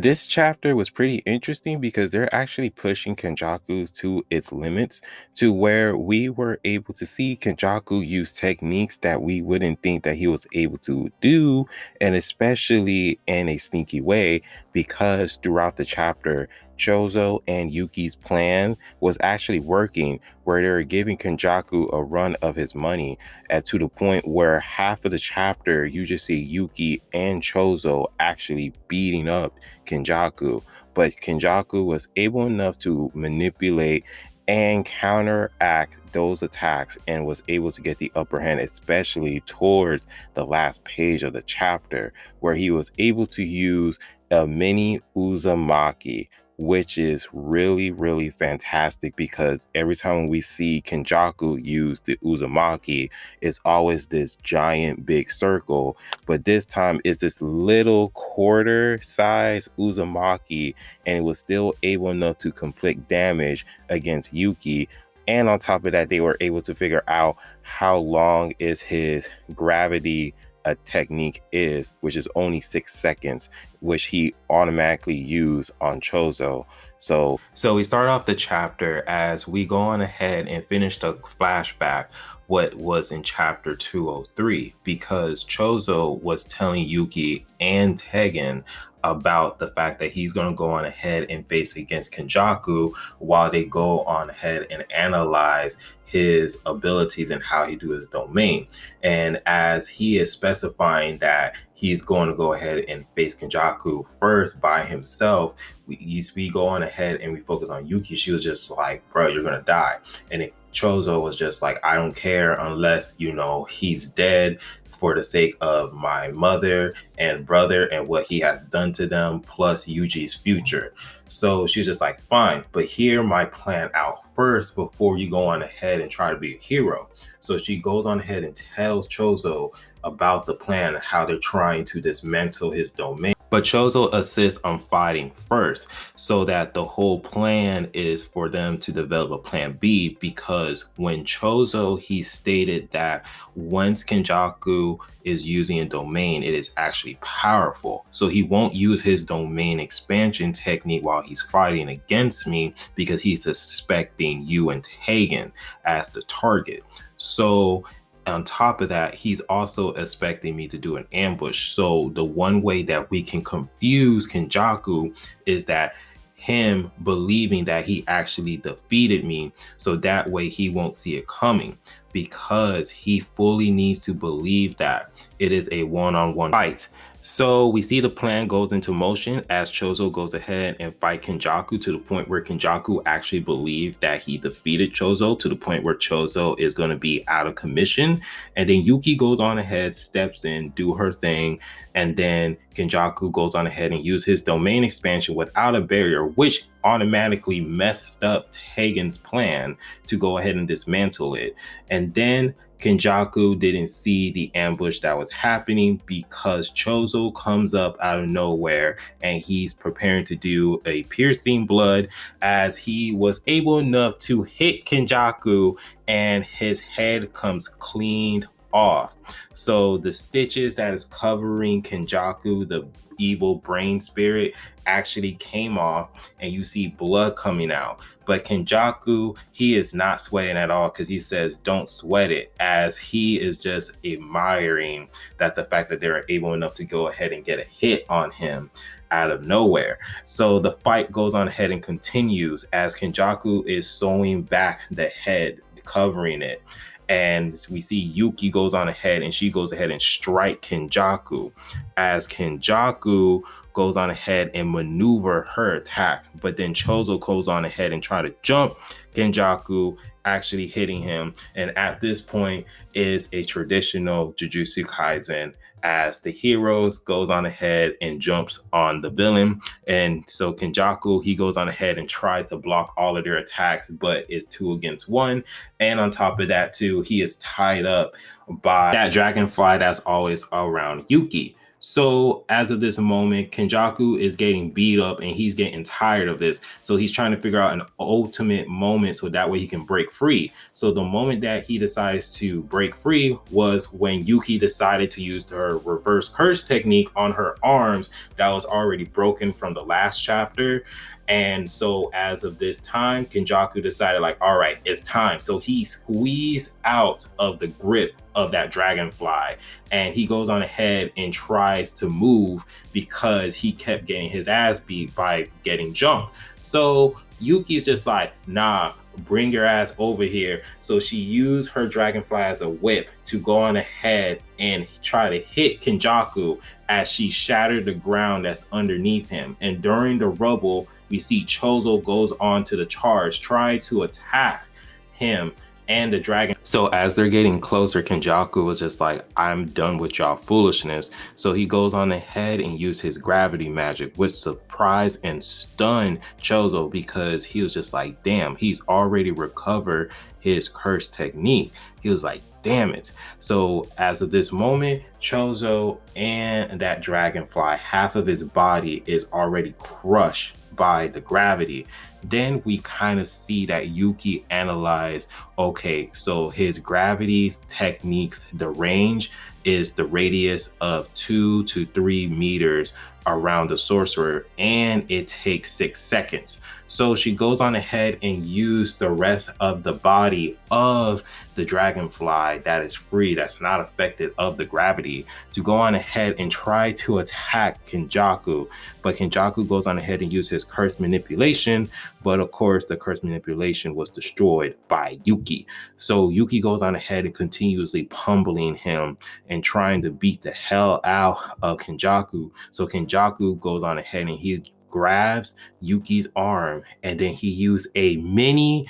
This chapter was pretty interesting because they're actually pushing Kenjaku to its limits to where we were able to see Kenjaku use techniques that we wouldn't think that he was able to do, and especially in a sneaky way, because throughout the chapter, Chozo and Yuki's plan was actually working, where they were giving Kenjaku a run of his money, and to the point where half of the chapter you just see Yuki and Chozo actually beating up Kenjaku, but Kenjaku was able enough to manipulate and counteract those attacks and was able to get the upper hand, especially towards the last page of the chapter, where he was able to use a mini Uzumaki, which is really, really fantastic because every time we see Kenjaku use the Uzumaki, it's always this giant big circle, but this time it's this little quarter size Uzumaki, and it was still able enough to inflict damage against Yuki. And on top of that, they were able to figure out how long is his gravity a technique is, which is only 6 seconds, which he automatically used on Chozo. So we start off the chapter as we go on ahead and finish the flashback what was in chapter 203, because Chozo was telling Yuki and Tegan about the fact that he's going to go on ahead and face against Kenjaku while they go on ahead and analyze his abilities and how he do his domain. And as he is specifying that he's going to go ahead and face Kenjaku first by himself, we go on ahead and we focus on Yuki. She was just like, bro, you're going to die. And Chozo was just like, I don't care unless, he's dead, for the sake of my mother and brother and what he has done to them, plus Yuji's future. So she's just like, fine, but hear my plan out first before you go on ahead and try to be a hero. So she goes on ahead and tells Chozo about the plan, how they're trying to dismantle his domain. But Chozo assists on fighting first, so that the whole plan is for them to develop a plan B, because when Chozo, he stated that once Kenjaku is using a domain, it is actually powerful. So he won't use his domain expansion technique while he's fighting against me, because he's suspecting you and Tegan as the target. So on top of that, he's also expecting me to do an ambush. So the one way that we can confuse Kenjaku is that him believing that he actually defeated me, so that way he won't see it coming, because he fully needs to believe that it is a one-on-one fight. So we see the plan goes into motion as Chozo goes ahead and fight Kenjaku, to the point where Kenjaku actually believed that he defeated Chozo, to the point where Chozo is going to be out of commission. And then Yuki goes on ahead, steps in, do her thing, and then Kenjaku goes on ahead and use his domain expansion without a barrier, which automatically messed up Tegan's plan to go ahead and dismantle it. And then Kenjaku didn't see the ambush that was happening, because Chozo comes up out of nowhere and he's preparing to do a piercing blood, as he was able enough to hit Kenjaku and his head comes cleaned off. So the stitches that is covering Kenjaku, the evil brain spirit, actually came off, and you see blood coming out. But Kenjaku, he is not sweating at all, because he says don't sweat it, as he is just admiring that the fact that they're able enough to go ahead and get a hit on him out of nowhere. So the fight goes on ahead and continues as Kenjaku is sewing back the head, covering it. And we see Yuki goes on ahead and she goes ahead and strike Kenjaku, as Kenjaku goes on ahead and maneuver her attack. But then Chozo goes on ahead and try to jump Kenjaku, actually hitting him. And at this point is a traditional Jujutsu Kaisen, as the heroes goes on ahead and jumps on the villain. And so Kenjaku, he goes on ahead and tries to block all of their attacks, but it's 2 against 1. And on top of that too, he is tied up by that dragonfly that's always around Yuki. So as of this moment, Kenjaku is getting beat up and he's getting tired of this. So he's trying to figure out an ultimate moment so that way he can break free. So the moment that he decides to break free was when Yuki decided to use her reverse curse technique on her arms that was already broken from the last chapter. And so as of this time, Kenjaku decided like, all right, it's time. So he squeezed out of the grip of that dragonfly and he goes on ahead and tries to move because he kept getting his ass beat by getting jumped. So Yuki's just like, nah, bring your ass over here. So she used her dragonfly as a whip to go on ahead and try to hit Kenjaku as she shattered the ground that's underneath him. And during the rubble, we see Chozo goes on to the charge, try to attack him and the dragon. So as they're getting closer, Kenjaku was just like, I'm done with y'all foolishness. So he goes on ahead and used his gravity magic, which surprised and stunned Chozo because he was just like, damn, he's already recovered his curse technique. He was like, damn it. So as of this moment, Chozo and that dragonfly, half of his body is already crushed by the gravity. Then we kind of see that Yuki analyze, okay, so his gravity techniques, the range is the radius of 2 to 3 meters around the sorcerer, and it takes 6 seconds. So she goes on ahead and use the rest of the body of the dragonfly that is free, that's not affected of the gravity, to go on ahead and try to attack Kenjaku. But Kenjaku goes on ahead and use his curse manipulation, but of course the curse manipulation was destroyed by Yuki. So Yuki goes on ahead and continuously pummeling him and trying to beat the hell out of Kenjaku. So Kenjaku goes on ahead and he grabs Yuki's arm, and then he used a mini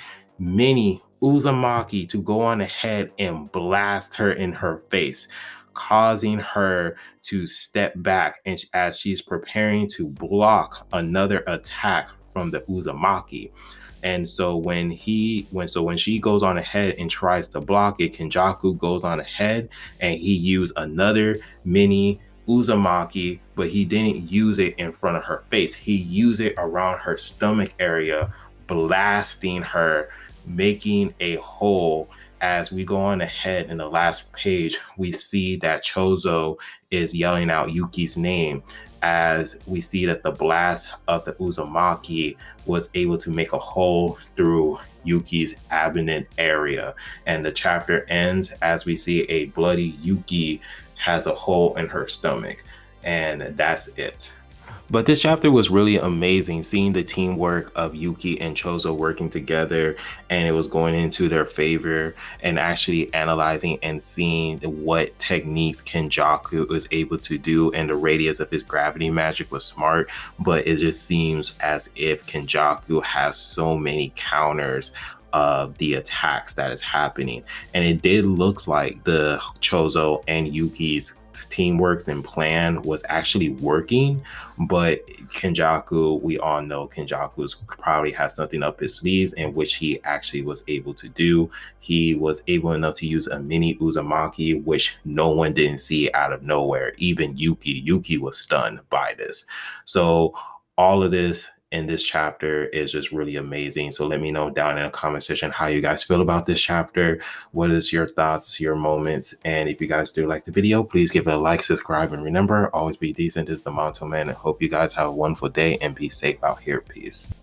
Uzumaki to go on ahead and blast her in her face, causing her to step back, and as she's preparing to block another attack from the Uzumaki. And so when she goes on ahead and tries to block it, Kenjaku goes on ahead and he used another mini Uzumaki, but he didn't use it in front of her face. He used it around her stomach area, blasting her, making a hole. As we go on ahead in the last page, we see that Chozo is yelling out Yuki's name, as we see that the blast of the Uzumaki was able to make a hole through Yuki's abdomen area. And the chapter ends as we see a bloody Yuki has a hole in her stomach. And that's it. But this chapter was really amazing, seeing the teamwork of Yuki and Chozo working together, and it was going into their favor, and actually analyzing and seeing what techniques Kenjaku was able to do, and the radius of his gravity magic was smart. But it just seems as if Kenjaku has so many counters of the attacks that is happening, and it did look like the Chozo and Yuki's teamwork and plan was actually working. But Kenjaku, we all know Kenjaku's probably has something up his sleeves, in which he actually was able to do. He was able enough to use a mini Uzumaki, which no one didn't see out of nowhere. Even Yuki was stunned by this. So all of this in this chapter is just really amazing. So let me know down in the comment section how you guys feel about this chapter. What is your thoughts, your moments? And if you guys do like the video, please give it a like, subscribe, and remember, always be decent. This is the Monto Man, and hope you guys have a wonderful day and be safe out here. Peace.